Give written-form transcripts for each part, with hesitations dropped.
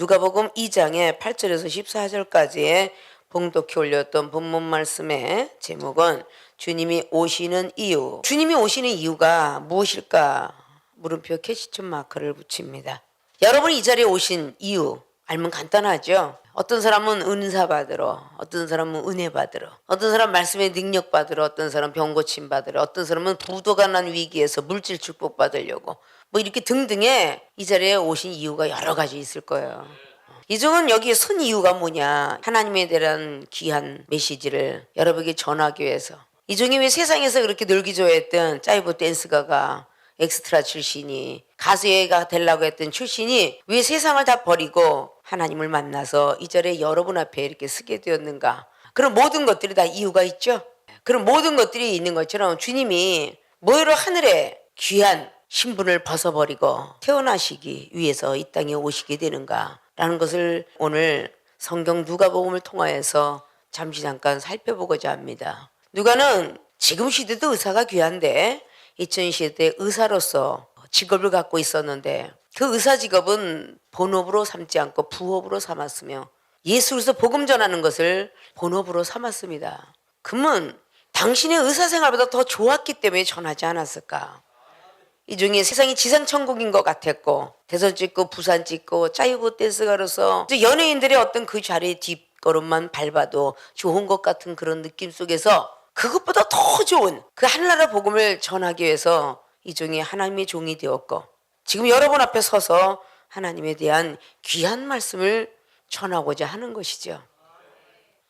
누가복음 2장의 8절에서 14절까지의 봉독해 올렸던 본문 말씀의 제목은 주님이 오시는 이유. 주님이 오시는 이유가 무엇일까? 물음표 캐시점 마크를 붙입니다. 여러분이 이 자리에 오신 이유 알면 간단하죠. 어떤 사람은 은사 받으러, 어떤 사람은 은혜 받으러, 어떤 사람 말씀의 능력 받으러, 어떤 사람 병 고침 받으러, 어떤 사람은 부도가 난 위기에서 물질 축복 받으려고 뭐 이렇게 등등의 이 자리에 오신 이유가 여러 가지 있을 거예요. 이종은 여기에 선 이유가 뭐냐? 하나님에 대한 귀한 메시지를 여러분에게 전하기 위해서. 이종이 왜 세상에서 그렇게 놀기 좋아했던 짜이브 댄스가가 엑스트라 출신이 가수가 되려고 했던 출신이 왜 세상을 다 버리고 하나님을 만나서 이 자리에 여러분 앞에 이렇게 서게 되었는가? 그런 모든 것들이 다 이유가 있죠. 그런 모든 것들이 있는 것처럼 주님이 뭐로 하늘에 귀한 신분을 벗어버리고 태어나시기 위해서 이 땅에 오시게 되는가? 라는 것을 오늘 성경 누가복음을 통하여서 잠깐 살펴보고자 합니다. 누가는 지금 시대도 의사가 귀한데 2000시대 의사로서 직업을 갖고 있었는데 그 의사 직업은 본업으로 삼지 않고 부업으로 삼았으며 예수 그리스도 복음 전하는 것을 본업으로 삼았습니다. 그러면 당신의 의사 생활보다 더 좋았기 때문에 전하지 않았을까? 이 중에 세상이 지상천국인 것 같았고 대선 찍고 부산 찍고 짜이브 댄스가로서 연예인들의 어떤 그 자리의 뒷걸음만 밟아도 좋은 것 같은 그런 느낌 속에서 그것보다 더 좋은 그 하늘나라 복음을 전하기 위해서 이 종이 하나님의 종이 되었고 지금 여러분 앞에 서서 하나님에 대한 귀한 말씀을 전하고자 하는 것이죠.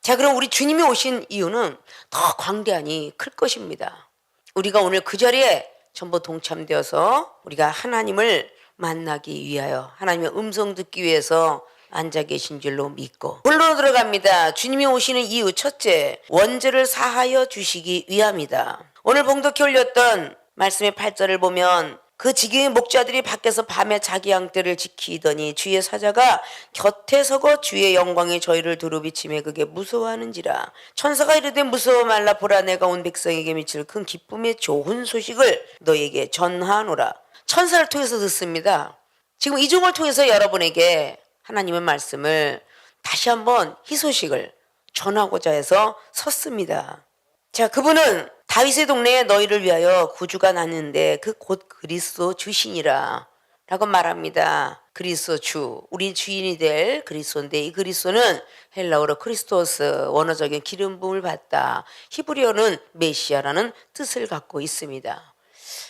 자, 그럼 우리 주님이 오신 이유는 더 광대하니 클 것입니다. 우리가 오늘 그 자리에 전부 동참되어서 우리가 하나님을 만나기 위하여 하나님의 음성 듣기 위해서 앉아 계신 줄로 믿고 본론으로 들어갑니다. 주님이 오시는 이유 첫째, 원죄를 사하여 주시기 위함이다. 오늘 봉독해 올렸던 말씀의 8절을 보면 그 지경의 목자들이 밖에서 밤에 자기 양떼를 지키더니 주의 사자가 곁에 서고 주의 영광이 저희를 두루비치매 그게 무서워하는지라. 천사가 이르되 무서워 말라. 보라 내가 온 백성에게 미칠 큰 기쁨의 좋은 소식을 너에게 전하노라. 천사를 통해서 듣습니다. 지금 이 종을 통해서 여러분에게 하나님의 말씀을 다시 한번 희소식을 전하고자 해서 섰습니다. 자, 그분은 다윗의 동네에 너희를 위하여 구주가 났는데 그 곧 그리스도 주시니라 라고 말합니다. 그리스도 주, 우리 주인이 될 그리스도인데 이 그리스도는 헬라어로 크리스토스, 원어적인 기름 부음을 받다, 히브리어는 메시아라는 뜻을 갖고 있습니다.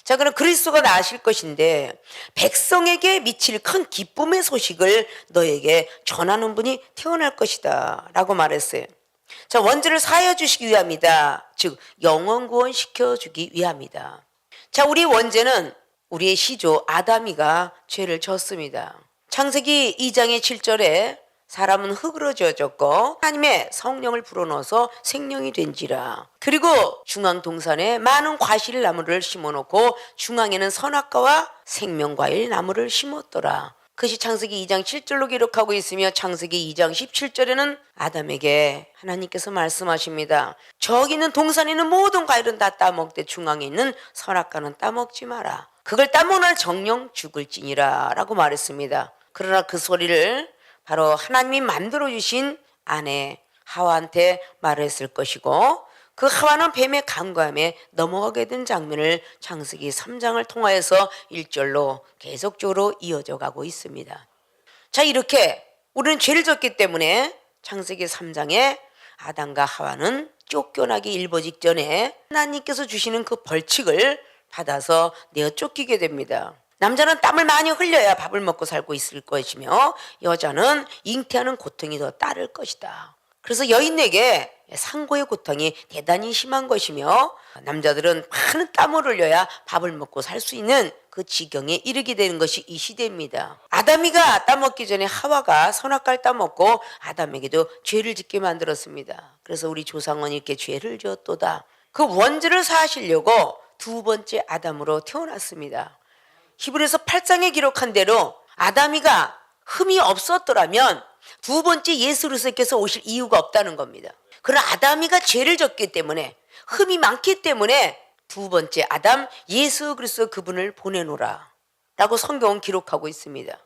자, 그럼 그리스도가 나으실 것인데 백성에게 미칠 큰 기쁨의 소식을 너에게 전하는 분이 태어날 것이다 라고 말했어요. 자, 원죄를 사하여 주시기 위함이다. 즉 영원 구원시켜 주기 위함이다. 자, 우리 원죄는 우리의 시조 아담이가 죄를 졌습니다. 창세기 2장의 7절에 사람은 흙으로 지어졌고 하나님의 성령을 불어넣어서 생명이 된지라. 그리고 중앙 동산에 많은 과실 나무를 심어놓고 중앙에는 선악과와 생명과일 나무를 심었더라. 그것이 창세기 2장 7절로 기록하고 있으며 창세기 2장 17절에는 아담에게 하나님께서 말씀하십니다. 저기 있는 동산에 있는 모든 과일은 다 따먹되 중앙에 있는 선악과는 따먹지 마라. 그걸 따먹는 정령 죽을지니라 라고 말했습니다. 그러나 그 소리를 바로 하나님이 만들어주신 아내 하와한테 말했을 것이고 그 하와는 뱀의 간과함에 넘어가게 된 장면을 창세기 3장을 통하여서 1절로 계속적으로 이어져 가고 있습니다. 자, 이렇게 우리는 죄를 졌기 때문에 창세기 3장에 아담과 하와는 쫓겨나기 일보 직전에 하나님께서 주시는 그 벌칙을 받아서 내어 쫓기게 됩니다. 남자는 땀을 많이 흘려야 밥을 먹고 살고 있을 것이며 여자는 잉태하는 고통이 더 따를 것이다. 그래서 여인에게 상고의 고통이 대단히 심한 것이며 남자들은 많은 땀을 흘려야 밥을 먹고 살 수 있는 그 지경에 이르게 되는 것이 이 시대입니다. 아담이가 따먹기 전에 하와가 선악과를 따먹고 아담에게도 죄를 짓게 만들었습니다. 그래서 우리 조상은 이렇게 죄를 지었도다. 그 원죄를 사하시려고 두 번째 아담으로 태어났습니다. 히브리서 8장에 기록한 대로 아담이가 흠이 없었더라면 두 번째 예수 그리스도께서 오실 이유가 없다는 겁니다. 그러나 아담이가 죄를 졌기 때문에 흠이 많기 때문에 두 번째 아담 예수 그리스도 그분을 보내노라 라고 성경은 기록하고 있습니다.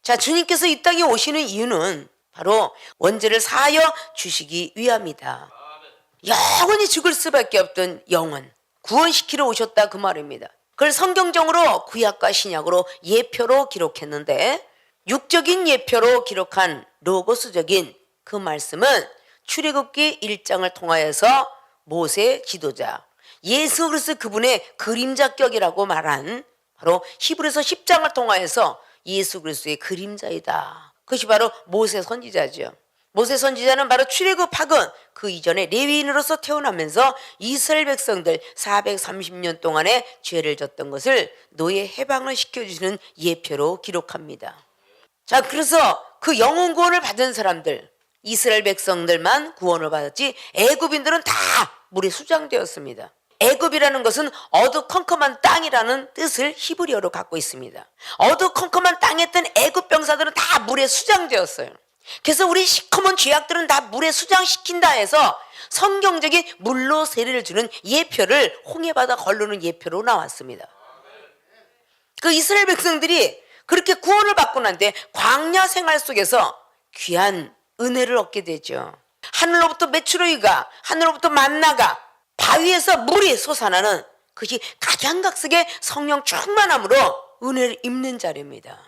자, 주님께서 이 땅에 오시는 이유는 바로 원죄를 사하여 주시기 위함이다. 영원히 죽을 수밖에 없던 영혼 구원시키러 오셨다 그 말입니다. 그걸 성경적으로 구약과 신약으로 예표로 기록했는데 육적인 예표로 기록한 로고스적인 그 말씀은 출애굽기 1장을 통하여서 모세 지도자 예수 그리스도 그분의 그림자격이라고 말한 바로 히브리서 10장을 통하여서 예수 그리스도의 그림자이다. 그것이 바로 모세 선지자죠. 모세 선지자는 바로 출애굽하건 그 이전에 레위인으로서 태어나면서 이스라엘 백성들 430년 동안의 죄를 졌던 것을 노예 해방을 시켜주시는 예표로 기록합니다. 자, 그래서 그 영혼 구원을 받은 사람들 이스라엘 백성들만 구원을 받았지 애굽인들은 다 물에 수장되었습니다. 애굽이라는 것은 어두컴컴한 땅이라는 뜻을 히브리어로 갖고 있습니다. 어두컴컴한 땅에 있던 애굽 병사들은 다 물에 수장되었어요. 그래서 우리 시커먼 죄악들은 다 물에 수장시킨다 해서 성경적인 물로 세례를 주는 예표를 홍해바다 걸르는 예표로 나왔습니다. 그 이스라엘 백성들이 그렇게 구원을 받고 난 뒤에 광야 생활 속에서 귀한 은혜를 얻게 되죠. 하늘로부터 메추라기가 하늘로부터 만나가 바위에서 물이 솟아나는 그것이 각양각색의 성령 충만함으로 은혜를 입는 자리입니다.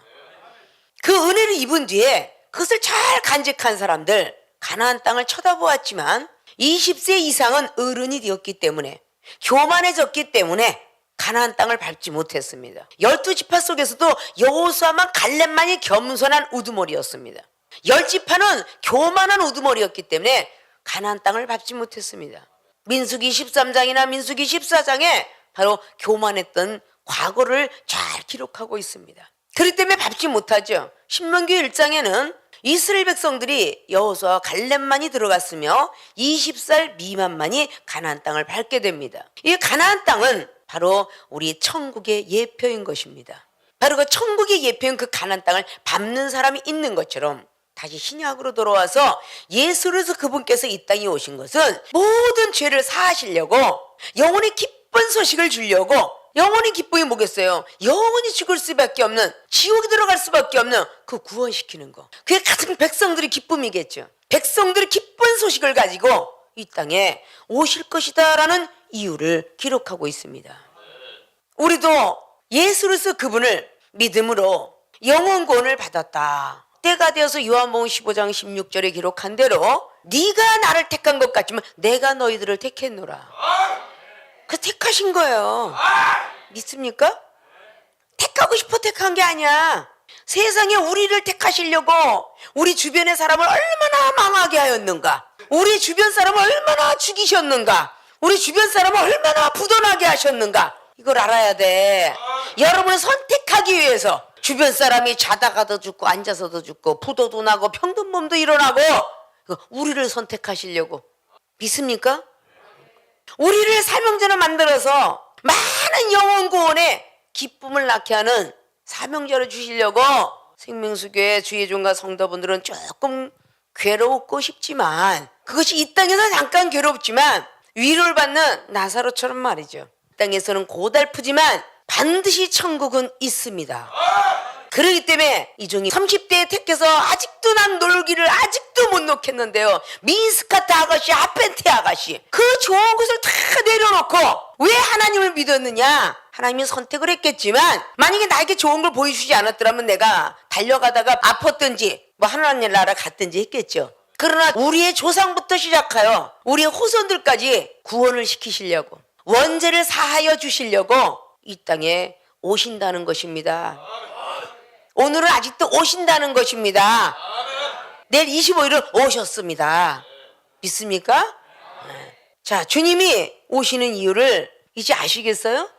그 은혜를 입은 뒤에 그것을 잘 간직한 사람들 가나안 땅을 쳐다보았지만 20세 이상은 어른이 되었기 때문에 교만해졌기 때문에 가나안 땅을 밟지 못했습니다. 12지파 속에서도 여호수아만 갈렙만이 겸손한 우두머리였습니다. 10지파는 교만한 우두머리였기 때문에 가나안 땅을 밟지 못했습니다. 민수기 13장이나 민수기 14장에 바로 교만했던 과거를 잘 기록하고 있습니다. 그렇기 때문에 밟지 못하죠. 신명기 1장에는 이스라엘 백성들이 여호수아와 갈렙만이 들어갔으며 20살 미만만이 가나안 땅을 밟게 됩니다. 이 가나안 땅은 바로 우리 천국의 예표인 것입니다. 바로 그 천국의 예표인 그 가나안 땅을 밟는 사람이 있는 것처럼 다시 신약으로 돌아와서 예수로서 그분께서 이 땅에 오신 것은 모든 죄를 사하시려고 영원히 기쁜 소식을 주려고 영원히 기쁨이 뭐겠어요? 영원히 죽을 수밖에 없는 지옥에 들어갈 수밖에 없는 그 구원시키는 거. 그게 가장 백성들의 기쁨이겠죠. 백성들의 기쁜 소식을 가지고 이 땅에 오실 것이다 라는 이유를 기록하고 있습니다. 우리도 예수로서 그분을 믿음으로 영원 구원을 받았다. 때가 되어서 요한복음 15장 16절에 기록한 대로 네가 나를 택한 것 같지만 내가 너희들을 택했노라. 그 택하신 거예요. 믿습니까? 택하고 싶어 택한 게 아니야. 세상에 우리를 택하시려고 우리 주변의 사람을 얼마나 망하게 하였는가, 우리 주변 사람을 얼마나 죽이셨는가, 우리 주변 사람을 얼마나 부도나게 하셨는가, 이걸 알아야 돼. 여러분을 선택하기 위해서 주변 사람이 자다가도 죽고 앉아서도 죽고 부도도 나고 병든 몸도 일어나고 우리를 선택하시려고. 믿습니까? 우리를 사명자로 만들어서 많은 영혼 구원에 기쁨을 낳게 하는 사명자로 주시려고 생명수교회 주의종과 성도분들은 조금 괴롭고 싶지만, 그것이 이 땅에서 잠깐 괴롭지만 위로를 받는 나사로처럼 말이죠. 이 땅에서는 고달프지만 반드시 천국은 있습니다. 그렇기 때문에 이 종이 30대에 택해서 아직도 난 놀기를 아직도 못 놓겠는데요. 미니스카트 아가씨, 아펜테 아가씨, 그 좋은 것을 다 내려놓고 왜 하나님을 믿었느냐? 하나님이 선택을 했겠지만 만약에 나에게 좋은 걸 보여주지 않았더라면 내가 달려가다가 아팠든지 뭐 하나님 나라 갔든지 했겠죠. 그러나 우리의 조상부터 시작하여 우리의 후손들까지 구원을 시키시려고, 원죄를 사하여 주시려고 이 땅에 오신다는 것입니다. 오늘은 아직도 오신다는 것입니다. 내일 25일은 오셨습니다. 믿습니까? 자, 주님이 오시는 이유를 이제 아시겠어요?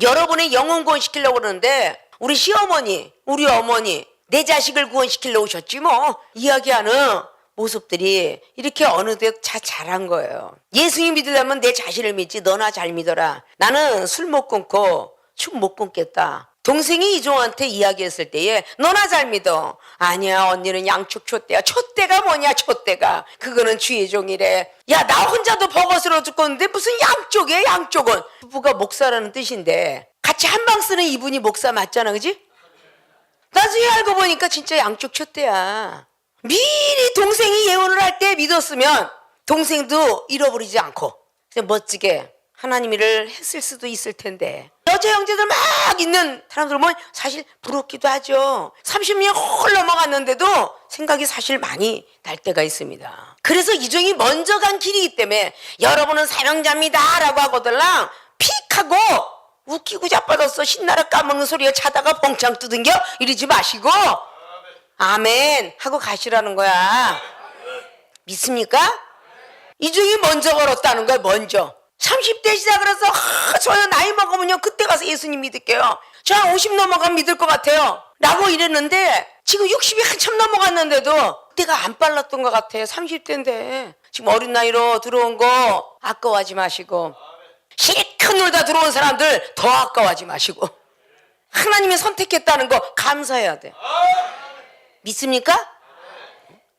여러분의 영혼 구원시키려고 그러는데 우리 시어머니, 우리 어머니, 내 자식을 구원시키려고 오셨지 뭐, 이야기하는 모습들이 이렇게 어느덧 잘한 거예요. 예수님 믿으려면 내 자신을 믿지 너나 잘 믿어라. 나는 술 못 끊고 춤 못 끊겠다. 동생이 이종한테 이야기했을 때에 너나 잘 믿어. 아니야, 언니는 양축 촛대야. 촛대가 뭐냐, 촛대가. 그거는 주의 종이래. 야, 나 혼자도 버거스러워 죽겠는데 무슨 양쪽이야, 양쪽은. 부부가 목사라는 뜻인데 같이 한방 쓰는 이분이 목사 맞잖아, 그지? 나중에 알고 보니까 진짜 양쪽 쳤대야. 미리 동생이 예언을 할 때 믿었으면 동생도 잃어버리지 않고 그냥 멋지게 하나님 일을 했을 수도 있을 텐데, 여자 형제들 막 있는 사람들 보면 사실 부럽기도 하죠. 30년이 홀 넘어갔는데도 생각이 사실 많이 날 때가 있습니다. 그래서 이종이 먼저 간 길이기 때문에 여러분은 사명자입니다 라고 하고들랑 픽 하고 웃기고 자빠졌어 신나라 까먹는 소리에 자다가 봉창 뜯은겨 이러지 마시고 아멘 하고 가시라는 거야. 믿습니까? 이종이 먼저 걸었다는 거야. 먼저 30대 시작을 해서 저요 나이 먹으면요 그때 가서 예수님 믿을게요, 저 한 50 넘어가면 믿을 것 같아요 라고 이랬는데 지금 60이 한참 넘어갔는데도 그때가 안 빨랐던 것 같아요. 30대인데 지금 어린 나이로 들어온 거 아까워하지 마시고, 실컷 놀다 들어온 사람들 더 아까워하지 마시고 하나님이 선택했다는 거 감사해야 돼. 믿습니까?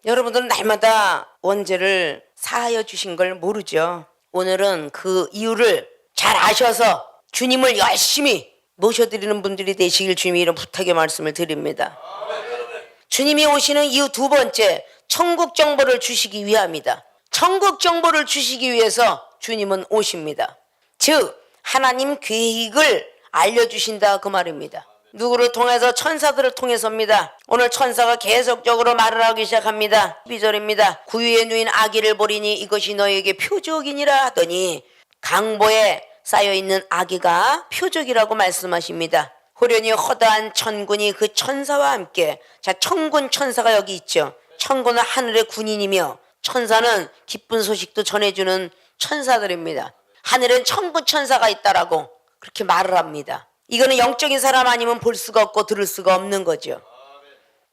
여러분들은 날마다 원죄를 사하여 주신 걸 모르죠. 오늘은 그 이유를 잘 아셔서 주님을 열심히 모셔드리는 분들이 되시길 주님이 이런 부탁의 말씀을 드립니다. 주님이 오시는 이유 두 번째, 천국 정보를 주시기 위함이다. 천국 정보를 주시기 위해서 주님은 오십니다. 즉 하나님 계획을 알려주신다 그 말입니다. 누구를 통해서? 천사들을 통해서입니다. 오늘 천사가 계속적으로 말을 하기 시작합니다. 12절입니다. 구유에 누인 아기를 보리니 이것이 너에게 표적이니라 하더니 강보에 쌓여있는 아기가 표적이라고 말씀하십니다. 호련히 허다한 천군이 그 천사와 함께, 자 천군 천사가 여기 있죠. 천군은 하늘의 군인이며 천사는 기쁜 소식도 전해주는 천사들입니다. 하늘엔 천군 천사가 있다라고 그렇게 말을 합니다. 이거는 영적인 사람 아니면 볼 수가 없고 들을 수가 없는 거죠.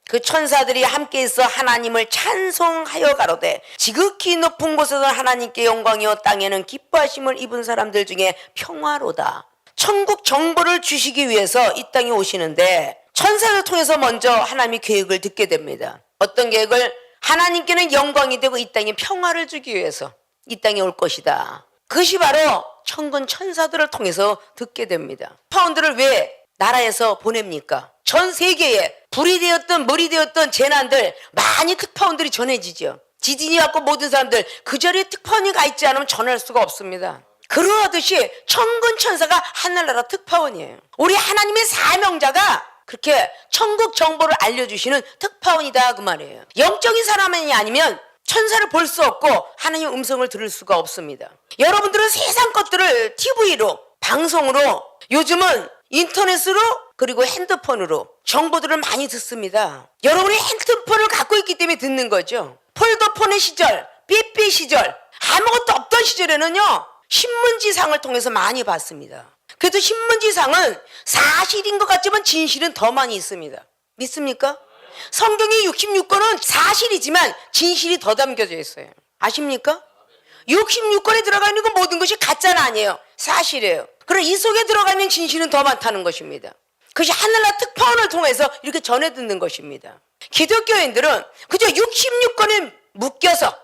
그 천사들이 함께 있어 하나님을 찬송하여 가로되 지극히 높은 곳에서 하나님께 영광이요 땅에는 기뻐하심을 입은 사람들 중에 평화로다. 천국 정보를 주시기 위해서 이 땅에 오시는데 천사를 통해서 먼저 하나님의 계획을 듣게 됩니다. 어떤 계획을? 하나님께는 영광이 되고 이 땅에 평화를 주기 위해서 이 땅에 올 것이다. 그것이 바로 천군 천사들을 통해서 듣게 됩니다. 파운드를 왜 나라에서 보냅니까? 전 세계에 불이 되었던 머리 되었던 재난들 많이 특파원들이 전해지죠. 지진이 왔고 모든 사람들 그 자리에 특파원이 가 있지 않으면 전할 수가 없습니다. 그러하듯이 천군 천사가 하늘나라 특파원이에요. 우리 하나님의 사명자가 그렇게 천국 정보를 알려주시는 특파원이다 그 말이에요. 영적인 사람이 아니면 천사를 볼 수 없고 하나님의 음성을 들을 수가 없습니다. 여러분들은 세상 것들을 TV로, 방송으로, 요즘은 인터넷으로 그리고 핸드폰으로 정보들을 많이 듣습니다. 여러분이 핸드폰을 갖고 있기 때문에 듣는 거죠. 폴더폰의 시절, 삐삐 시절, 아무것도 없던 시절에는요 신문지상을 통해서 많이 봤습니다. 그래도 신문지상은 사실인 것 같지만 진실은 더 많이 있습니다. 믿습니까? 성경의 66권은 사실이지만 진실이 더 담겨져 있어요. 아십니까? 66권에 들어가 있는 건 모든 것이 가짜는 아니에요. 사실이에요. 그럼 이 속에 들어가 있는 진실은 더 많다는 것입니다. 그것이 하늘나라 특파원을 통해서 이렇게 전해 듣는 것입니다. 기독교인들은 그저 66권에 묶여서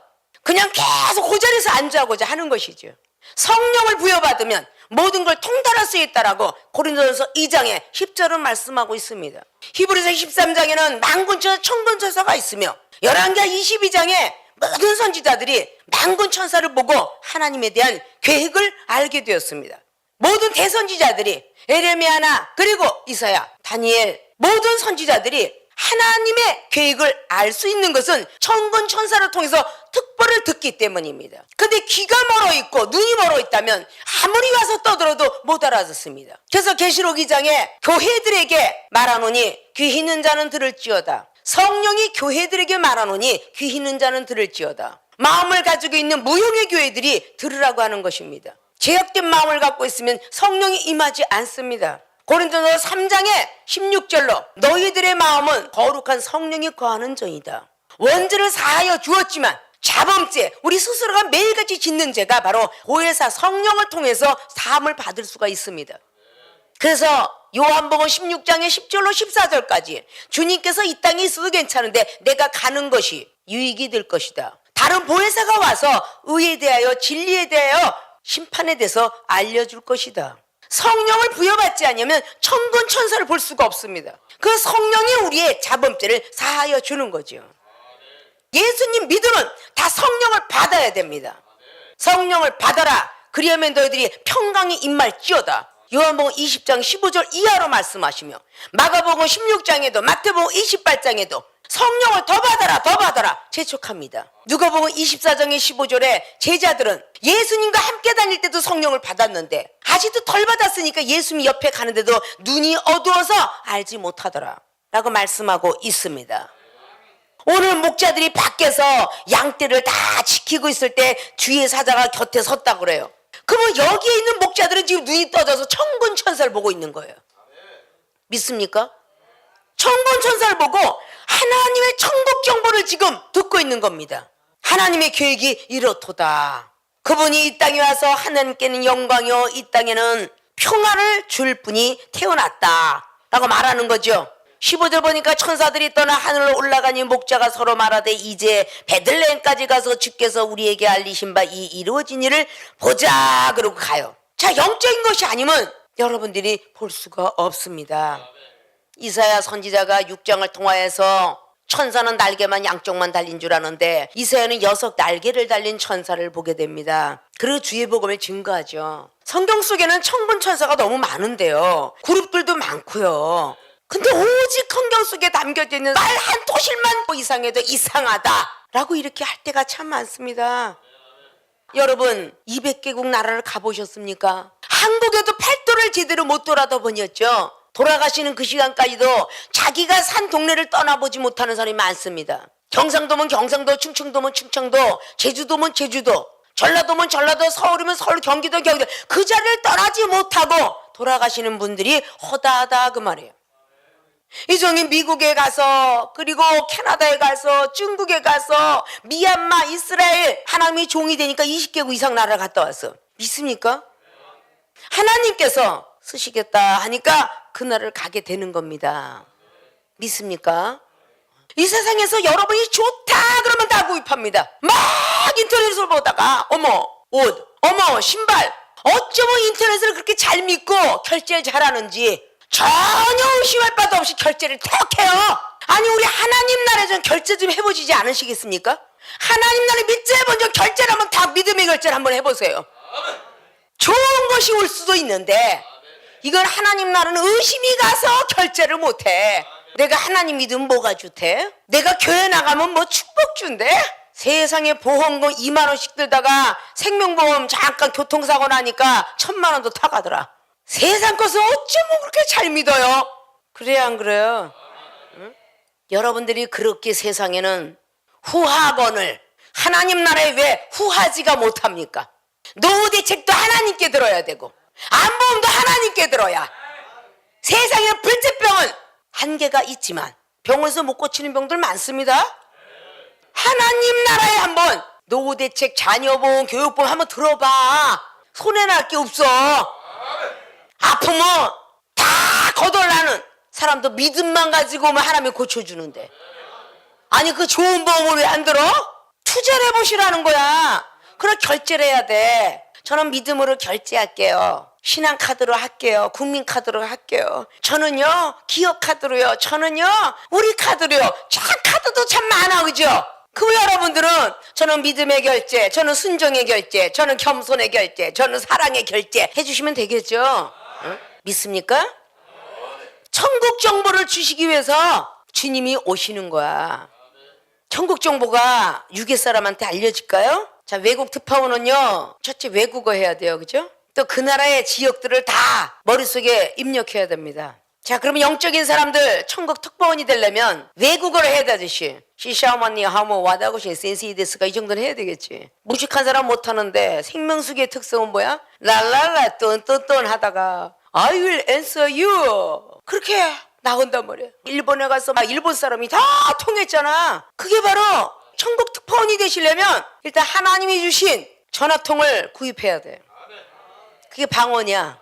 그냥 계속 그 자리에서 앉아고자 하는 것이죠. 성령을 부여받으면 모든 걸 통달할 수 있다라고 고린도전서 2장에 10절은 말씀하고 있습니다. 히브리서 13장에는 만군천사 천군천사가 있으며 11장 22장에 모든 선지자들이 만군천사를 보고 하나님에 대한 계획을 알게 되었습니다. 모든 대선지자들이 에레미야나 그리고 이사야, 다니엘 모든 선지자들이 하나님의 계획을 알 수 있는 것은 천군 천사를 통해서 특보를 듣기 때문입니다. 근데 귀가 멀어 있고 눈이 멀어 있다면 아무리 와서 떠들어도 못 알아듣습니다. 그래서 계시록 2장에 교회들에게 말하노니 귀 있는 자는 들을지어다. 성령이 교회들에게 말하노니 귀 있는 자는 들을지어다. 마음을 가지고 있는 무형의 교회들이 들으라고 하는 것입니다. 죄악된 마음을 갖고 있으면 성령이 임하지 않습니다. 고린도서 3장에 16절로 너희들의 마음은 거룩한 성령이 거하는 정이다. 원죄를 사하여 주었지만 자범죄, 우리 스스로가 매일같이 짓는 죄가 바로 오해사 성령을 통해서 사함을 받을 수가 있습니다. 그래서 요한복음 16장의 10절로 14절까지 주님께서 이 땅에 있어도 괜찮은데 내가 가는 것이 유익이 될 것이다. 다른 보혜사가 와서 의에 대하여 진리에 대하여 심판에 대해서 알려줄 것이다. 성령을 부여받지 않으면 천군 천사를 볼 수가 없습니다. 그 성령이 우리의 자범죄를 사하여 주는 거죠. 예수님 믿음은 다 성령을 받아야 됩니다. 성령을 받아라. 그리하면 너희들이 평강이 임할지어다. 요한복음 20장 15절 이하로 말씀하시며 마가복음 16장에도 마태복음 28장에도 성령을 더 받아라 더 받아라 재촉합니다. 누가복음 24장의 15절에 제자들은 예수님과 함께 다닐 때도 성령을 받았는데 아직도 덜 받았으니까 예수님 옆에 가는데도 눈이 어두워서 알지 못하더라 라고 말씀하고 있습니다. 오늘 목자들이 밖에서 양떼를 다 지키고 있을 때 주의 사자가 곁에 섰다고 그래요. 그러면 여기에 있는 목자들은 지금 눈이 떠져서 천군 천사를 보고 있는 거예요. 믿습니까? 천군 천사를 보고 하나님의 천국 정보를 지금 듣고 있는 겁니다. 하나님의 계획이 이렇도다. 그분이 이 땅에 와서 하나님께는 영광이요 이 땅에는 평화를 줄 분이 태어났다 라고 말하는 거죠. 15절 보니까 천사들이 떠나 하늘로 올라가니 목자가 서로 말하되 이제 베들레헴까지 가서 주께서 우리에게 알리신 바 이 이루어진 일을 보자 그러고 가요. 자, 영적인 것이 아니면 여러분들이 볼 수가 없습니다. 이사야 선지자가 6장을 통하여서 천사는 날개만 양쪽만 달린 줄 아는데 이사야는 6 날개를 달린 천사를 보게 됩니다. 그리고 주의 복음을 증거하죠. 성경 속에는 천군 천사가 너무 많은데요. 그룹들도 많고요. 근데 오직 성경 속에 담겨져 있는 말 한 토실만 이상해도 이상하다라고 이렇게 할 때가 참 많습니다. 여러분 200개국 나라를 가보셨습니까? 한국에도 팔도를 제대로 못 돌아다녔죠. 돌아가시는 그 시간까지도 자기가 산 동네를 떠나보지 못하는 사람이 많습니다. 경상도면 경상도, 충청도면 충청도, 제주도면 제주도, 전라도면 전라도, 서울이면 서울, 경기도 경기도 그 자리를 떠나지 못하고 돌아가시는 분들이 허다하다 그 말이에요. 이종이 미국에 가서 그리고 캐나다에 가서 중국에 가서 미얀마, 이스라엘 하나님이 종이 되니까 20개국 이상 나라를 갔다 왔어. 믿습니까? 하나님께서 쓰시겠다 하니까 그날을 가게 되는 겁니다. 믿습니까? 이 세상에서 여러분이 좋다 그러면 다 구입합니다. 막 인터넷을 보다가 어머 옷, 어머 신발 어쩌면 인터넷을 그렇게 잘 믿고 결제를 잘하는지 전혀 의심할 바도 없이 결제를 턱 해요. 아니 우리 하나님 나라에 좀 결제 좀 해보시지 않으시겠습니까? 하나님 나라에 믿자 먼저 결제를 하면 다 믿음의 결제를 한번 해보세요. 좋은 것이 올 수도 있는데 이건 하나님 나라는 의심이 가서 결제를 못해. 내가 하나님 믿으면 뭐가 좋대? 내가 교회 나가면 뭐 축복 준대? 세상에 보험금 2만 원씩 들다가 생명보험 잠깐 교통사고 나니까 1000만 원도 타가더라. 세상 것을 어쩌면 그렇게 잘 믿어요? 그래요 안 그래요? 응? 여러분들이 그렇게 세상에는 후하건을 하나님 나라에 왜 후하지가 못합니까? 노후 대책도 하나님께 들어야 되고 안보험도 하나님께 들어야. 세상에는 불치병은 한계가 있지만 병원에서 못 고치는 병들 많습니다. 하나님 나라에 한번 노후 대책, 자녀보험, 교육보험 한번 들어봐. 손해날 게 없어. 아프면 다 거덜나는 사람도 믿음만 가지고 오면 하나님이 고쳐주는데 아니 그 좋은 보험을 왜 안 들어? 투자를 해보시라는 거야. 그럼 결제를 해야 돼. 저는 믿음으로 결제할게요. 신한카드로 할게요. 국민카드로 할게요. 저는요 기업카드로요. 저는요 우리 카드로요. 참 카드도 참 많아 그죠? 그 여러분들은 저는 믿음의 결제, 저는 순종의 결제, 저는 겸손의 결제, 저는 사랑의 결제 해주시면 되겠죠? 응? 믿습니까? 천국 정보를 주시기 위해서 주님이 오시는 거야. 천국 정보가 유괴 사람한테 알려질까요? 자, 외국 특파원은요 첫째 외국어 해야 돼요. 그죠? 또 그 나라의 지역들을 다 머릿속에 입력해야 됩니다. 자, 그러면 영적인 사람들 천국 특파원이 되려면 외국어를 해야 되듯이 시샤오마니 하모 와다고시 센시데스가 이 정도는 해야 되겠지. 무식한 사람 못하는데 생명수기의 특성은 뭐야? 랄랄라 뚠뚠뚠 하다가 I will answer you 그렇게 나온단 말이야. 일본에 가서 막 일본 사람이 다 통했잖아. 그게 바로 천국 특파원이 되시려면 일단 하나님이 주신 전화통을 구입해야 돼. 그게 방언이야.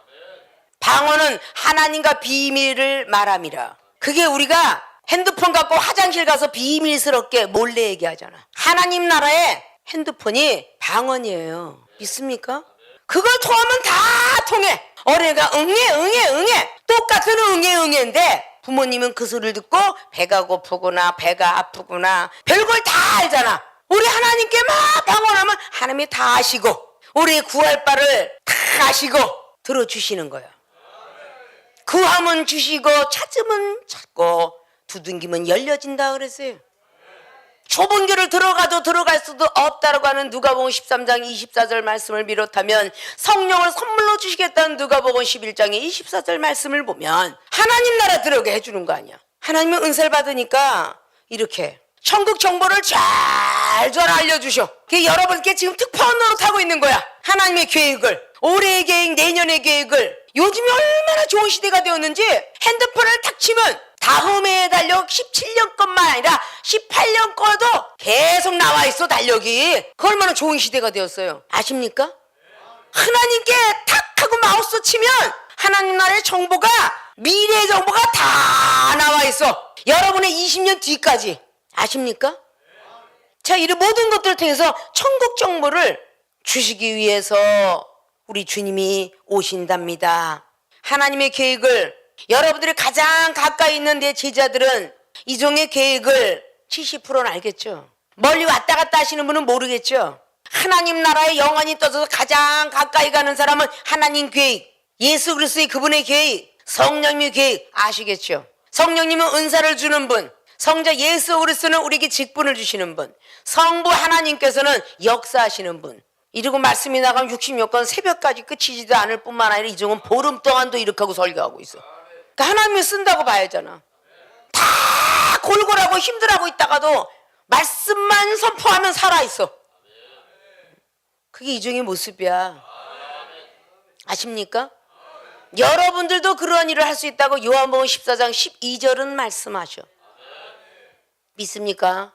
방언은 하나님과 비밀을 말함이라. 그게 우리가 핸드폰 갖고 화장실 가서 비밀스럽게 몰래 얘기하잖아. 하나님 나라의 핸드폰이 방언이에요. 믿습니까? 그걸 통하면 다 통해. 어린이가 응애 똑같은 응애인데 부모님은 그 소리를 듣고 배가 고프구나, 배가 아프구나, 별걸 다 알잖아. 우리 하나님께 막 방언하면 하나님이 다 아시고 우리의 구할 바를 다 아시고 들어주시는 거예요. 구하면 주시고 찾으면 찾고 두둥기면 열려진다 그랬어요. 좁은 길을 들어가도 들어갈 수도 없다라고 하는 누가복음 13장 24절 말씀을 비롯하면 성령을 선물로 주시겠다는 누가복음 11장의 24절 말씀을 보면 하나님 나라 들어오게 해주는 거 아니야. 하나님은 은사를 받으니까 이렇게 천국 정보를 잘 알려주셔. 그게 여러분께 지금 특파원으로 타고 있는 거야. 하나님의 계획을, 올해의 계획, 내년의 계획을. 요즘이 얼마나 좋은 시대가 되었는지 핸드폰을 탁 치면 다음해의 달력 17년 것만 아니라 18년 거도 계속 나와 있어, 달력이. 그 얼마나 좋은 시대가 되었어요. 아십니까? 하나님께 탁 하고 마우스 치면 하나님 나라의 정보가, 미래의 정보가 다 나와 있어. 여러분의 20년 뒤까지. 아십니까? 자, 이런 모든 것들을 통해서 천국 정보를 주시기 위해서 우리 주님이 오신답니다. 하나님의 계획을, 여러분들이 가장 가까이 있는 내 제자들은 이종의 계획을 70%는 알겠죠. 멀리 왔다 갔다 하시는 분은 모르겠죠. 하나님 나라에 영원히 떠서 가장 가까이 가는 사람은 하나님 계획, 예수 그리스도의 그분의 계획, 성령님의 계획 아시겠죠. 성령님은 은사를 주는 분, 성자 예수 그리스도는 우리에게 직분을 주시는 분, 성부 하나님께서는 역사하시는 분. 이러고 말씀이 나가면 60몇 건 새벽까지 끝이지도 않을 뿐만 아니라 이종은 보름 동안도 이렇게 하고 설교하고 있어. 그러니까 하나님이 쓴다고 봐야잖아. 다 골골하고 힘들하고 있다가도 말씀만 선포하면 살아있어. 그게 이종의 모습이야. 아십니까? 여러분들도 그러한 일을 할 수 있다고 요한복음 14장 12절은 말씀하셔. 믿습니까?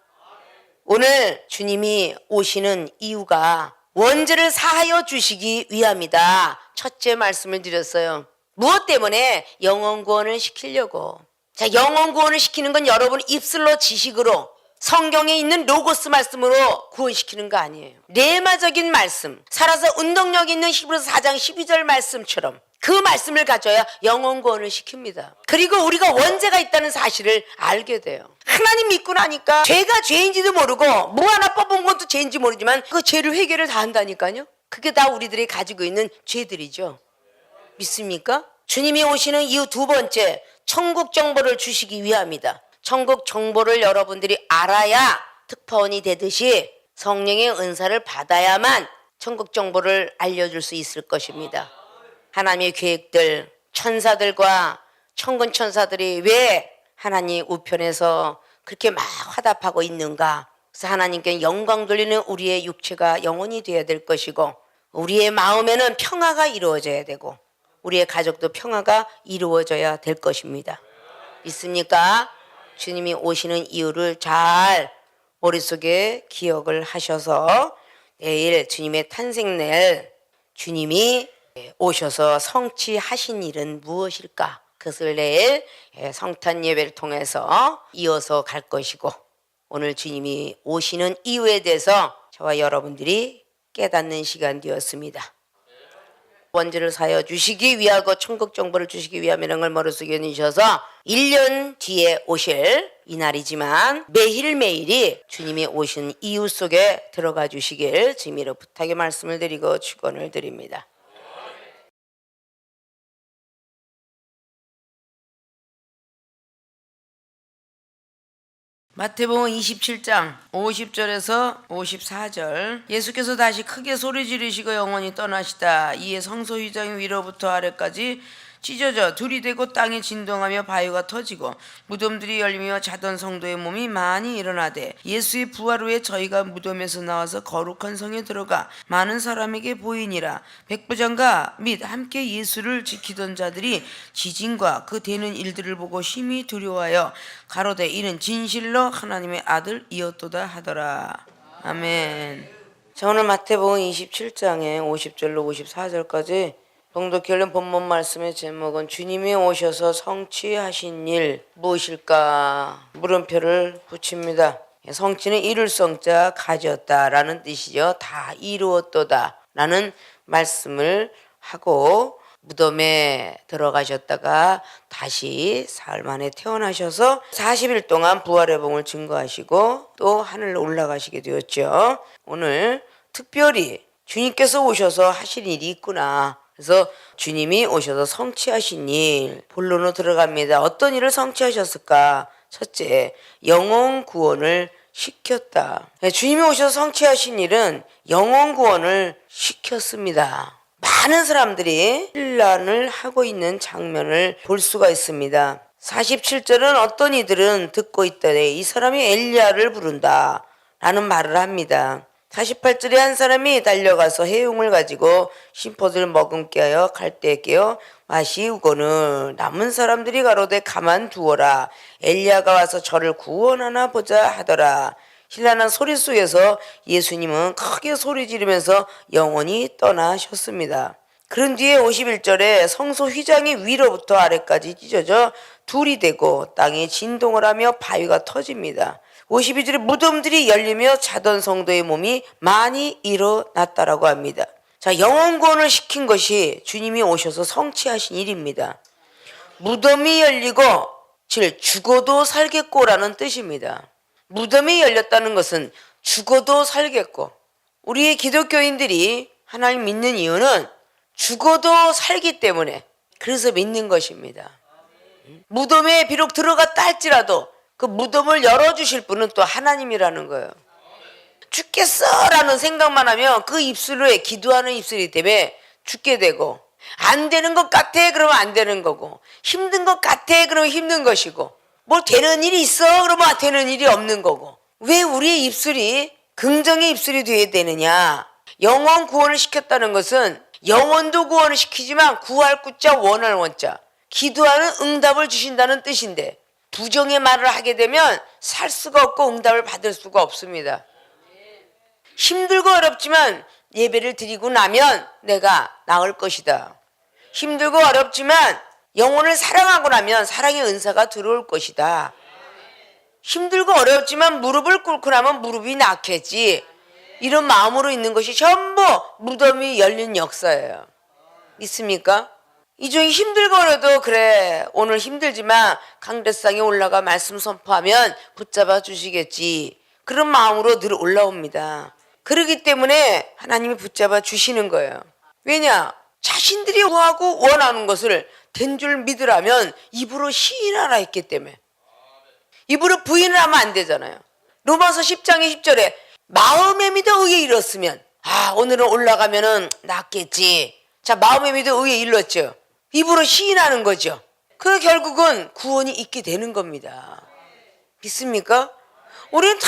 오늘 주님이 오시는 이유가 원죄를 사하여 주시기 위함이다. 첫째 말씀을 드렸어요. 무엇 때문에? 영혼 구원을 시키려고. 자, 영혼 구원을 시키는 건 여러분 입술로 지식으로 성경에 있는 로고스 말씀으로 구원시키는 거 아니에요. 레마적인 말씀, 살아서 운동력 있는 히브리서 4장 12절 말씀처럼 그 말씀을 가져야 영혼 구원을 시킵니다. 그리고 우리가 원죄가 있다는 사실을 알게 돼요. 하나님 믿고 나니까 죄가 죄인지도 모르고 뭐 하나 뽑은 것도 죄인지 모르지만 그 죄를 회개를 다 한다니까요. 그게 다 우리들이 가지고 있는 죄들이죠. 믿습니까? 주님이 오시는 이유 두 번째, 천국 정보를 주시기 위함이다. 천국 정보를 여러분들이 알아야 특파원이 되듯이 성령의 은사를 받아야만 천국 정보를 알려줄 수 있을 것입니다. 하나님의 계획들, 천사들과 천군 천사들이 왜 하나님 우편에서 그렇게 막 화답하고 있는가? 그래서 하나님께 영광 돌리는 우리의 육체가 영원히 되어야 될 것이고 우리의 마음에는 평화가 이루어져야 되고 우리의 가족도 평화가 이루어져야 될 것입니다. 있습니까? 주님이 오시는 이유를 잘 머릿속에 기억을 하셔서 내일 주님의 탄생날 주님이 오셔서 성취하신 일은 무엇일까? 그것을 내일 성탄 예배를 통해서 이어서 갈 것이고 오늘 주님이 오시는 이유에 대해서 저와 여러분들이 깨닫는 시간 되었습니다. 원죄를 사하여 주시기 위하고 천국 정보를 주시기 위함이라는 걸 머릿속에 넣으셔서 1년 뒤에 오실 이날이지만 매일매일이 주님이 오신 이유 속에 들어가 주시길 주님으로 부탁의 말씀을 드리고 축원을 드립니다. 마태복음 27장 50절에서 54절 예수께서 다시 크게 소리 지르시고 영원히 떠나시다. 이에 성소휘장이 위로부터 아래까지 찢어져 둘이 되고 땅에 진동하며 바위가 터지고 무덤들이 열리며 자던 성도의 몸이 많이 일어나되 예수의 부활 후에 저희가 무덤에서 나와서 거룩한 성에 들어가 많은 사람에게 보이니라. 백부장과 및 함께 예수를 지키던 자들이 지진과 그 되는 일들을 보고 심히 두려워하여 가로되 이는 진실로 하나님의 아들이었도다 하더라. 아멘. 자, 오늘 마태복음 27장에 50절로 54절까지 봉독 결론 본문 말씀의 제목은 주님이 오셔서 성취하신 일 무엇일까? 물음표를 붙입니다. 성취는 이룰 성자 가졌다라는 뜻이죠. 다 이루었도다 라는 말씀을 하고 무덤에 들어가셨다가 다시 사흘 만에 태어나셔서 40일 동안 부활의 복음을 증거하시고 또 하늘로 올라가시게 되었죠. 오늘 특별히 주님께서 오셔서 하실 일이 있구나. 그래서 주님이 오셔서 성취하신 일 본론으로 들어갑니다. 어떤 일을 성취하셨을까? 첫째, 영혼 구원을 시켰다. 주님이 오셔서 성취하신 일은 영혼 구원을 시켰습니다. 많은 사람들이 혼란을 하고 있는 장면을 볼 수가 있습니다. 47절은 어떤 이들은 듣고 있다네 이 사람이 엘리야를 부른다 라는 말을 합니다. 48절에 한 사람이 달려가서 해용을 가지고 심포들을 머금게 하여 갈대에 깨어 마시우고는 남은 사람들이 가로되 가만두어라 엘리야가 와서 저를 구원하나 보자 하더라. 신랄한 소리 속에서 예수님은 크게 소리 지르면서 영원히 떠나셨습니다. 그런 뒤에 51절에 성소 휘장이 위로부터 아래까지 찢어져 둘이 되고 땅에 진동을 하며 바위가 터집니다. 52절에 무덤들이 열리며 자던 성도의 몸이 많이 일어났다라고 합니다. 자, 영혼 구원을 시킨 것이 주님이 오셔서 성취하신 일입니다. 무덤이 열리고 즉 죽어도 살겠고라는 뜻입니다. 무덤이 열렸다는 것은 죽어도 살겠고, 우리 기독교인들이 하나님 믿는 이유는 죽어도 살기 때문에 그래서 믿는 것입니다. 무덤에 비록 들어갔다 할지라도 그 무덤을 열어주실 분은 또 하나님이라는 거예요. 죽겠어라는 생각만 하면 그 입술에 기도하는 입술이기 때문에 죽게 되고, 안 되는 것 같아 그러면 안 되는 거고, 힘든 것 같아 그러면 힘든 것이고, 뭐 되는 일이 있어 그러면 되는 일이 없는 거고. 왜 우리의 입술이 긍정의 입술이 되어야 되느냐? 영혼 구원을 시켰다는 것은 영혼도 구원을 시키지만 구할 구자 원할 원자, 기도하는 응답을 주신다는 뜻인데, 부정의 말을 하게 되면 살 수가 없고 응답을 받을 수가 없습니다. 힘들고 어렵지만 예배를 드리고 나면 내가 나을 것이다. 힘들고 어렵지만 영혼을 사랑하고 나면 사랑의 은사가 들어올 것이다. 힘들고 어렵지만 무릎을 꿇고 나면 무릎이 낫겠지. 이런 마음으로 있는 것이 전부 무덤이 열린 역사예요. 믿습니까? 이종이 힘들고 어려도 그래 오늘 힘들지만 강대상에 올라가 말씀 선포하면 붙잡아 주시겠지. 그런 마음으로 늘 올라옵니다. 그렇기 때문에 하나님이 붙잡아 주시는 거예요. 왜냐? 자신들이 구하고 원하는 것을 된 줄 믿으라면 입으로 시인하라 했기 때문에. 입으로 부인을 하면 안 되잖아요. 로마서 10장의 10절에 마음에 믿어 의에 이뤘으면 오늘은 올라가면은 낫겠지. 자, 마음에 믿어 의에 이뤘죠. 입으로 시인하는 거죠. 그 결국은 구원이 있게 되는 겁니다. 믿습니까? 우리는 다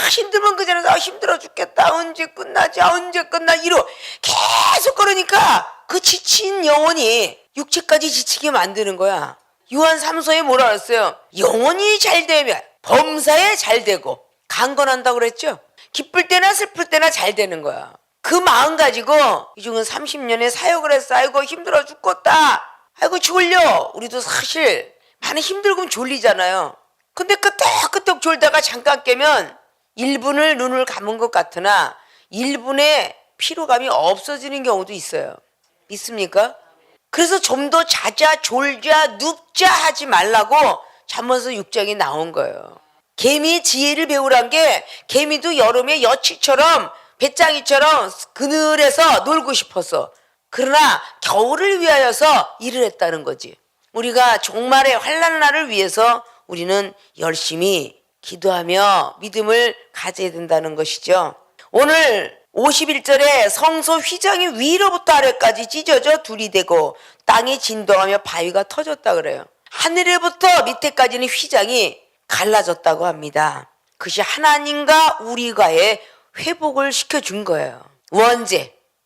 힘들면 그 전에 힘들어 죽겠다. 언제 끝나지? 언제 끝나? 이러 계속 그러니까 그 지친 영혼이 육체까지 지치게 만드는 거야. 요한 3서에 뭐라 그랬어요? 영혼이 잘 되면 범사에 잘 되고 강건한다고 그랬죠? 기쁠 때나 슬플 때나 잘 되는 거야. 그 마음 가지고 이중은 30년의 사역을 했어. 아이고 힘들어 죽겠다. 아이고 졸려. 우리도 사실 많이 힘들고 졸리잖아요. 근데 끄떡끄떡 졸다가 잠깐 깨면 1분을 눈을 감은 것 같으나 1분의 피로감이 없어지는 경우도 있어요. 믿습니까? 그래서 좀 더 자자 졸자 눕자 하지 말라고 잠언서 6장이 나온 거예요. 개미의 지혜를 배우란 게 개미도 여름에 여치처럼 배짱이처럼 그늘에서 놀고 싶었어. 그러나 겨울을 위하여서 일을 했다는 거지. 우리가 종말의 환난 날을 위해서 우리는 열심히 기도하며 믿음을 가져야 된다는 것이죠. 오늘 51절에 성소 휘장이 위로부터 아래까지 찢어져 둘이 되고 땅이 진동하며 바위가 터졌다 그래요. 하늘에부터 밑에까지는 휘장이 갈라졌다고 합니다. 그것이 하나님과 우리가의 회복을 시켜준 거예요.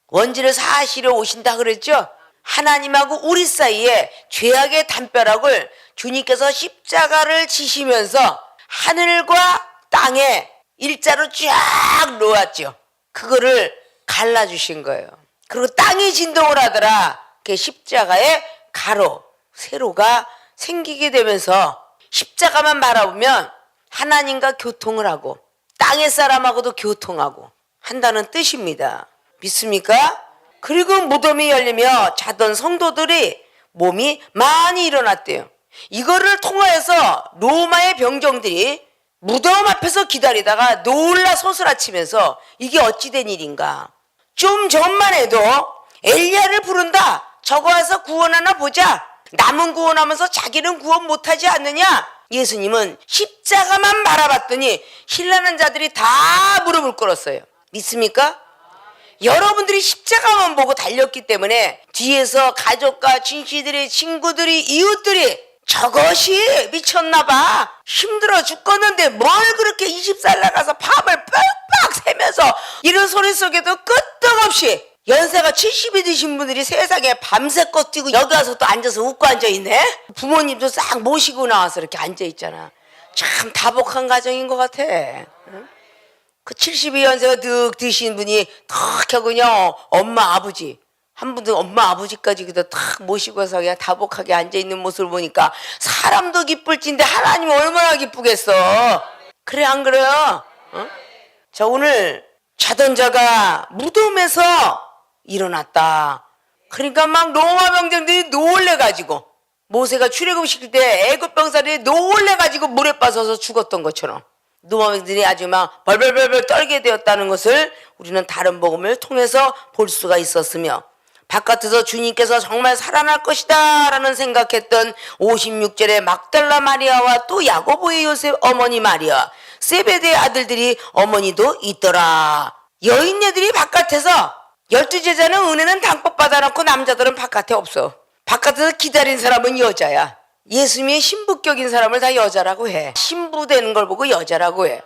원죄를 사하시러 오신다 그랬죠? 하나님하고 우리 사이에 죄악의 담벼락을 주님께서 십자가를 지시면서 하늘과 땅에 일자로 쫙 놓았죠. 그거를 갈라주신 거예요. 그리고 땅이 진동을 하더라. 그 십자가의 가로, 세로가 생기게 되면서 십자가만 바라보면 하나님과 교통을 하고 땅의 사람하고도 교통하고 한다는 뜻입니다. 믿습니까? 그리고 무덤이 열리며 자던 성도들이 몸이 많이 일어났대요. 이거를 통하여서 로마의 병정들이 무덤 앞에서 기다리다가 놀라 소스라치면서 이게 어찌된 일인가. 좀 전만 해도 엘리야를 부른다. 저거 와서 구원하나 보자. 남은 구원하면서 자기는 구원 못하지 않느냐. 예수님은 십자가만 바라봤더니 힐난한 자들이 다 무릎을 꿇었어요. 믿습니까? 여러분들이 십자가만 보고 달렸기 때문에 뒤에서 가족과 친지들이, 친구들이, 이웃들이 저것이 미쳤나봐, 힘들어 죽겠는데 뭘 그렇게 20살 나가서 밤을 빡빡 새면서, 이런 소리 속에도 끄떡없이 연세가 70이 드신 분들이 세상에 밤새껏 뛰고 여기 와서 또 앉아서 웃고 앉아있네. 부모님도 싹 모시고 나와서 이렇게 앉아있잖아. 참 다복한 가정인 것 같아. 그 72연세가 득 드신 분이 탁 하고요, 엄마 아버지 한 분도, 엄마 아버지까지 그다 탁 모시고서 그냥 다복하게 앉아있는 모습을 보니까 사람도 기쁠진데 하나님은 얼마나 기쁘겠어. 그래 안 그래요? 자, 오늘 자던 자가 무덤에서 일어났다. 그러니까 막 로마 병정들이 놀래가지고, 모세가 출애굽시킬 때 애굽 병사들이 놀래가지고 물에 빠져서 죽었던 것처럼 로마 병들이 아주 막 벌벌벌벌 떨게 되었다는 것을 우리는 다른 복음을 통해서 볼 수가 있었으며, 바깥에서 주님께서 정말 살아날 것이다 라는 생각했던 56절의 막달라 마리아와 또 야고보의 요셉 어머니 마리아, 세베대의 아들들이 어머니도 있더라. 여인네들이 바깥에서, 12제자는 은혜는 당법 받아놓고 남자들은 바깥에 없어. 바깥에서 기다린 사람은 여자야. 예수님의 신부격인 사람을 다 여자라고 해. 신부 되는 걸 보고 여자라고 해.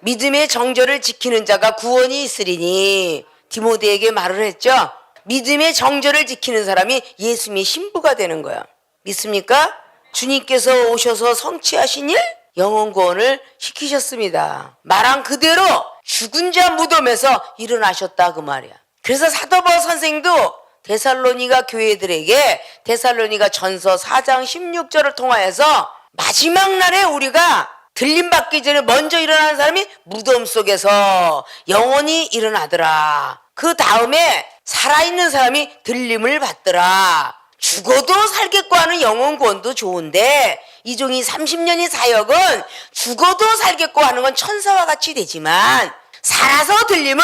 믿음의 정절을 지키는 자가 구원이 있으리니 디모데에게 말을 했죠. 믿음의 정절을 지키는 사람이 예수님의 신부가 되는 거야. 믿습니까? 주님께서 오셔서 성취하신 일, 영혼 구원을 시키셨습니다. 말한 그대로 죽은 자 무덤에서 일어나셨다 그 말이야. 그래서 사도 바울 선생도 데살로니가 교회들에게 데살로니가 전서 4장 16절을 통하여서 마지막 날에 우리가 들림 받기 전에 먼저 일어나는 사람이 무덤 속에서 영원히 일어나더라. 그 다음에 살아있는 사람이 들림을 받더라. 죽어도 살겠고 하는 영혼 구원도 좋은데, 이종이 30년의 사역은 죽어도 살겠고 하는 건 천사와 같이 되지만 살아서 들림은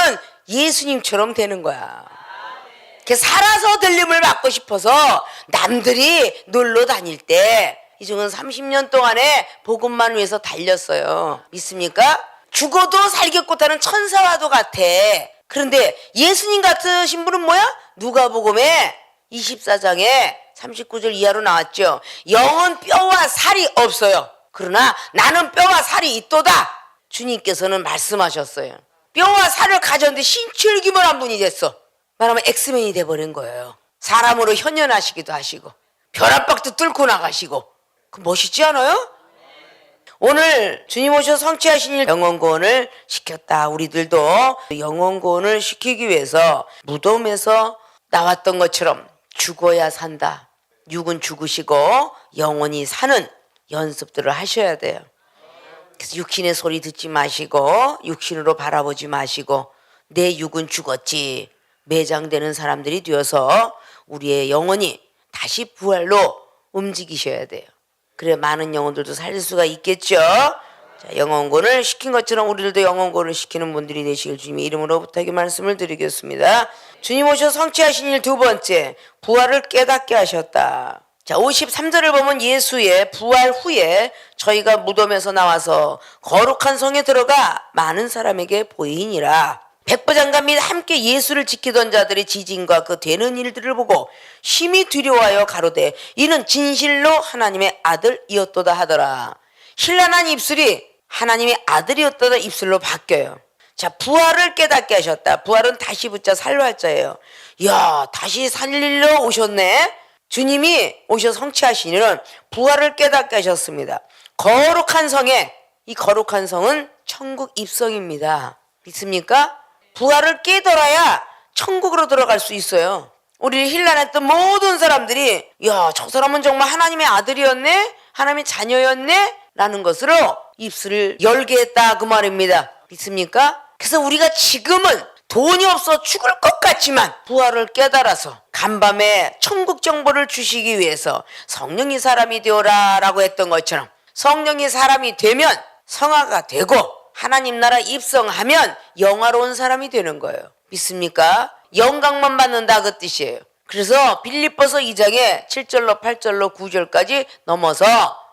예수님처럼 되는 거야. 살아서 들림을 받고 싶어서 남들이 놀러 다닐 때 이종은 30년 동안에 복음만 위해서 달렸어요. 믿습니까? 죽어도 살겠고 하는 천사와도 같아. 그런데 예수님 같으신 분은 뭐야? 누가복음에 24장에 39절 이하로 나왔죠. 영은 뼈와 살이 없어요. 그러나 나는 뼈와 살이 있도다. 주님께서는 말씀하셨어요. 뼈와 살을 가졌는데 신출귀몰한 분이 됐어. 말하면 엑스맨이 돼버린 거예요. 사람으로 현현하시기도 하시고 벼락박도 뚫고 나가시고. 그 멋있지 않아요? 오늘 주님 오셔서 성취하신 일, 영혼구원을 시켰다. 우리들도 영혼구원을 시키기 위해서 무덤에서 나왔던 것처럼 죽어야 산다. 육은 죽으시고 영혼이 사는 연습들을 하셔야 돼요. 그래서 육신의 소리 듣지 마시고 육신으로 바라보지 마시고 내 육은 죽었지, 매장되는 사람들이 되어서 우리의 영혼이 다시 부활로 움직이셔야 돼요. 그래 많은 영혼들도 살릴 수가 있겠죠. 자, 영혼구원을 시킨 것처럼 우리들도 영혼구원을 시키는 분들이 되시길 주님의 이름으로 부탁의 말씀을 드리겠습니다. 주님 오셔서 성취하신 일 두 번째, 부활을 깨닫게 하셨다. 자, 53절을 보면 예수의 부활 후에 저희가 무덤에서 나와서 거룩한 성에 들어가 많은 사람에게 보이니라. 백부장과 및 함께 예수를 지키던 자들이 지진과 그 되는 일들을 보고 심히 두려워하여 가로되 이는 진실로 하나님의 아들이었도다 하더라. 신랄한 입술이 하나님의 아들이었도다 입술로 바뀌어요. 자, 부활을 깨닫게 하셨다. 부활은 다시 붙자 살로 할 자예요. 이야, 다시 살리러 오셨네. 주님이 오셔서 성취하신 일은 부활을 깨닫게 하셨습니다. 거룩한 성에, 이 거룩한 성은 천국 입성입니다. 믿습니까? 부활을 깨달아야 천국으로 들어갈 수 있어요. 우리를 힐난했던 모든 사람들이 야, 저 사람은 정말 하나님의 아들이었네? 하나님의 자녀였네? 라는 것으로 입술을 열게 했다 그 말입니다. 믿습니까? 그래서 우리가 지금은 돈이 없어 죽을 것 같지만 부활을 깨달아서 간밤에 천국 정보를 주시기 위해서 성령이 사람이 되어라 라고 했던 것처럼 성령이 사람이 되면 성화가 되고 하나님 나라 입성하면 영화로운 사람이 되는 거예요. 믿습니까? 영광만 받는다 그 뜻이에요. 그래서 빌립보서 2장의 7절로 8절로 9절까지 넘어서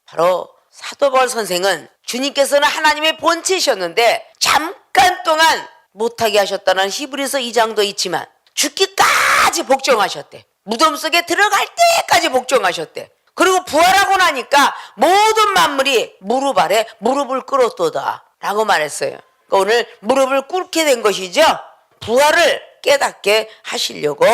바로 사도 바울 선생은 주님께서는 하나님의 본체이셨는데 잠깐 동안 못하게 하셨다는 히브리서 2장도 있지만 죽기까지 복종하셨대. 무덤 속에 들어갈 때까지 복종하셨대. 그리고 부활하고 나니까 모든 만물이 무릎 아래 무릎을 꿇었도다 라고 말했어요. 그러니까 오늘 무릎을 꿇게 된 것이죠. 부활을 깨닫게 하시려고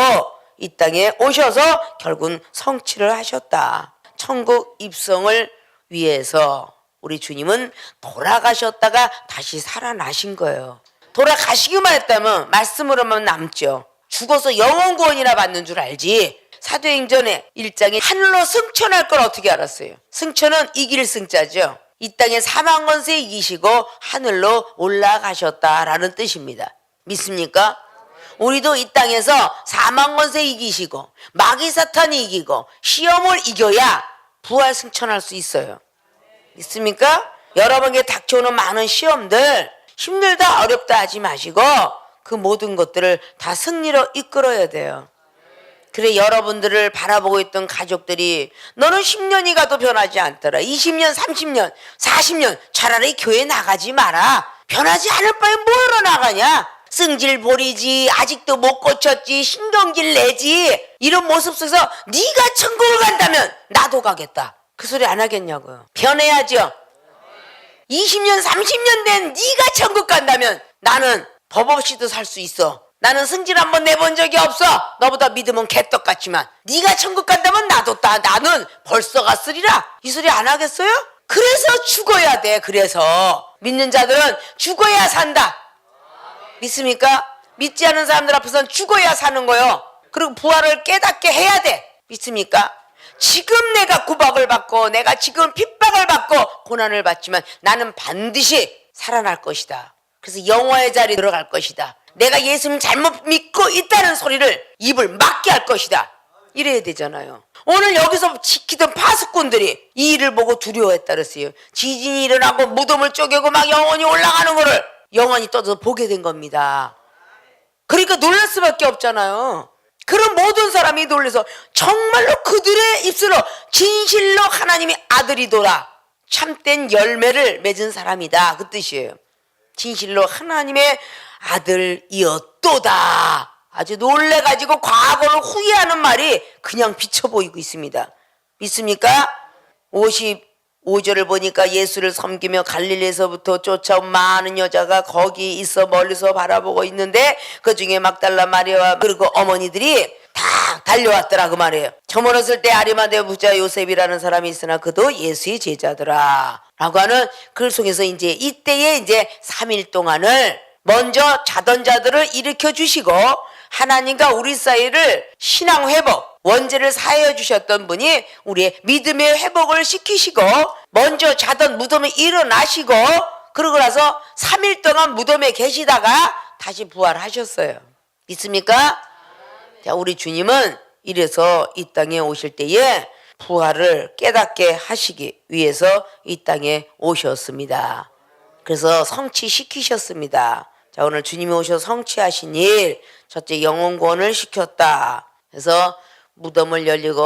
이 땅에 오셔서 결국은 성취를 하셨다. 천국 입성을 위해서 우리 주님은 돌아가셨다가 다시 살아나신 거예요. 돌아가시기만 했다면 말씀으로만 남죠. 죽어서 영원 구원이나 받는 줄 알지. 사도행전의 1장에 하늘로 승천할 걸 어떻게 알았어요? 승천은 이길 승자죠. 이 땅에 사망 권세 이기시고 하늘로 올라가셨다라는 뜻입니다. 믿습니까? 우리도 이 땅에서 사망 권세 이기시고 마귀 사탄이 이기고 시험을 이겨야 부활 승천할 수 있어요. 믿습니까? 여러분에게 닥쳐오는 많은 시험들 힘들다 어렵다 하지 마시고 그 모든 것들을 다 승리로 이끌어야 돼요. 그래 여러분들을 바라보고 있던 가족들이 너는 10년이 가도 변하지 않더라. 20년, 30년, 40년 차라리 교회 나가지 마라. 변하지 않을 바에 뭐하러 나가냐. 승질 부리지 아직도 못 고쳤지 신경질 내지 이런 모습 속에서 네가 천국을 간다면 나도 가겠다. 그 소리 안 하겠냐고요. 변해야죠. 20년 30년 된 네가 천국 간다면 나는 법 없이도 살 수 있어. 나는 승질 한번 내본 적이 없어. 너보다 믿음은 개떡 같지만 네가 천국 간다면 나는 벌써 갔으리라. 이 소리 안 하겠어요? 그래서 죽어야 돼. 그래서 믿는 자들은 죽어야 산다. 믿습니까? 믿지 않은 사람들 앞에서는 죽어야 사는 거요. 그리고 부활을 깨닫게 해야 돼. 믿습니까? 지금 내가 구박을 받고 내가 지금 핍박을 받고 고난을 받지만 나는 반드시 살아날 것이다. 그래서 영화의 자리에 들어갈 것이다. 내가 예수님 잘못 믿고 있다는 소리를 입을 막게 할 것이다. 이래야 되잖아요. 오늘 여기서 지키던 파수꾼들이 이 일을 보고 두려워했다 그랬어요. 지진이 일어나고 무덤을 쪼개고 막 영혼이 올라가는 거를 영혼이 떠서 보게 된 겁니다. 그러니까 놀랄 수밖에 없잖아요. 그런 모든 사람이 놀라서 정말로 그들의 입술로 진실로 하나님의 아들이더라. 참된 열매를 맺은 사람이다. 그 뜻이에요. 진실로 하나님의 아들이었도다. 아주 놀래가지고 과거를 후회하는 말이 그냥 비쳐 보이고 있습니다. 믿습니까? 55절을 보니까 예수를 섬기며 갈릴리에서부터 쫓아온 많은 여자가 거기 있어 멀리서 바라보고 있는데 그중에 막달라 마리아와 그리고 어머니들이 다 달려왔더라 그 말이에요. 저물었을 때 아리마대 부자 요셉이라는 사람이 있으나 그도 예수의 제자더라 라고 하는 글 속에서 이때에 3일 동안을 먼저 자던 자들을 일으켜 주시고 하나님과 우리 사이를 신앙 회복 원죄를 사하여 주셨던 분이 우리의 믿음의 회복을 시키시고 먼저 자던 무덤에 일어나시고 그러고 나서 3일 동안 무덤에 계시다가 다시 부활하셨어요. 믿습니까? 자, 우리 주님은 이래서 이 땅에 오실 때에 부활을 깨닫게 하시기 위해서 이 땅에 오셨습니다. 그래서 성취시키셨습니다. 자, 오늘 주님이 오셔서 성취하신 일, 첫째 영혼 구원을 시켰다. 그래서 무덤을 열리고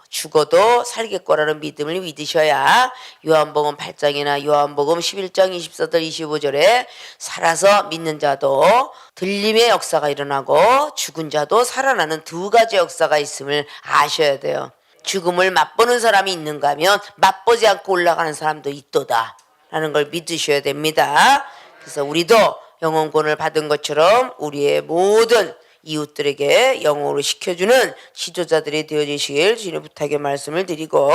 죽어도 살겠거라는 믿음을 믿으셔야 요한복음 8장이나 요한복음 11장 24절 25절에 살아서 믿는 자도 들림의 역사가 일어나고 죽은 자도 살아나는 두 가지 역사가 있음을 아셔야 돼요. 죽음을 맛보는 사람이 있는가 하면 맛보지 않고 올라가는 사람도 있도다 라는 걸 믿으셔야 됩니다. 그래서 우리도 영혼권을 받은 것처럼 우리의 모든 이웃들에게 영혼으로 시켜주는 지도자들이 되어주시길 주님의 부탁의 말씀을 드리고,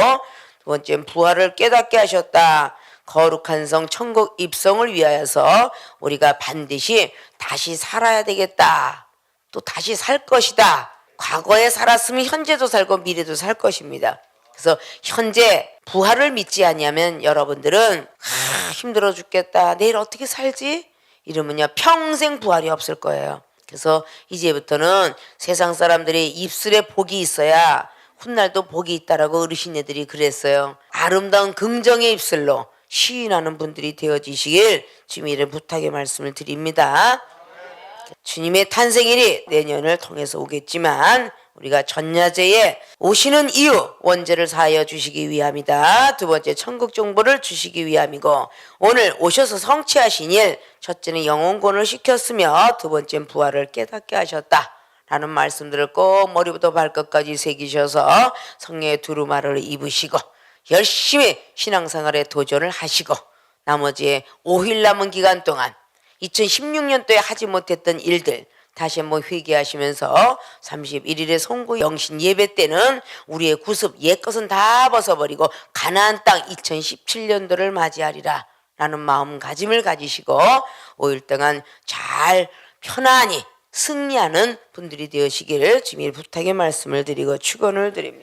두 번째는 부활을 깨닫게 하셨다. 거룩한 성 천국 입성을 위하여서 우리가 반드시 다시 살아야 되겠다. 또 다시 살 것이다. 과거에 살았으면 현재도 살고 미래도 살 것입니다. 그래서 현재 부활을 믿지 아니하면 여러분들은 힘들어 죽겠다. 내일 어떻게 살지? 이러면요 평생 부활이 없을 거예요. 그래서 이제부터는 세상 사람들의 입술에 복이 있어야 훗날도 복이 있다라고 어르신네들이 그랬어요. 아름다운 긍정의 입술로 시인하는 분들이 되어지시길 주님의 부탁의 말씀을 드립니다. 주님의 탄생일이 내년을 통해서 오겠지만 우리가 전야제에 오시는 이유 원죄를 사하여 주시기 위함이다. 두 번째 천국 정보를 주시기 위함이고 오늘 오셔서 성취하신 일 첫째는 영혼권을 시켰으며 두 번째는 부활을 깨닫게 하셨다. 라는 말씀들을 꼭 머리부터 발끝까지 새기셔서 성령의 두루마리를 입으시고 열심히 신앙생활에 도전을 하시고 나머지 5일 남은 기간 동안 2016년도에 하지 못했던 일들 다시 한번 회개하시면서 31일의 송구 영신 예배 때는 우리의 구습 옛것은 다 벗어버리고 가나안 땅 2017년도를 맞이하리라 라는 마음가짐을 가지시고 5일 동안 잘 편안히 승리하는 분들이 되시기를 주님의 부탁의 말씀을 드리고 축원을 드립니다.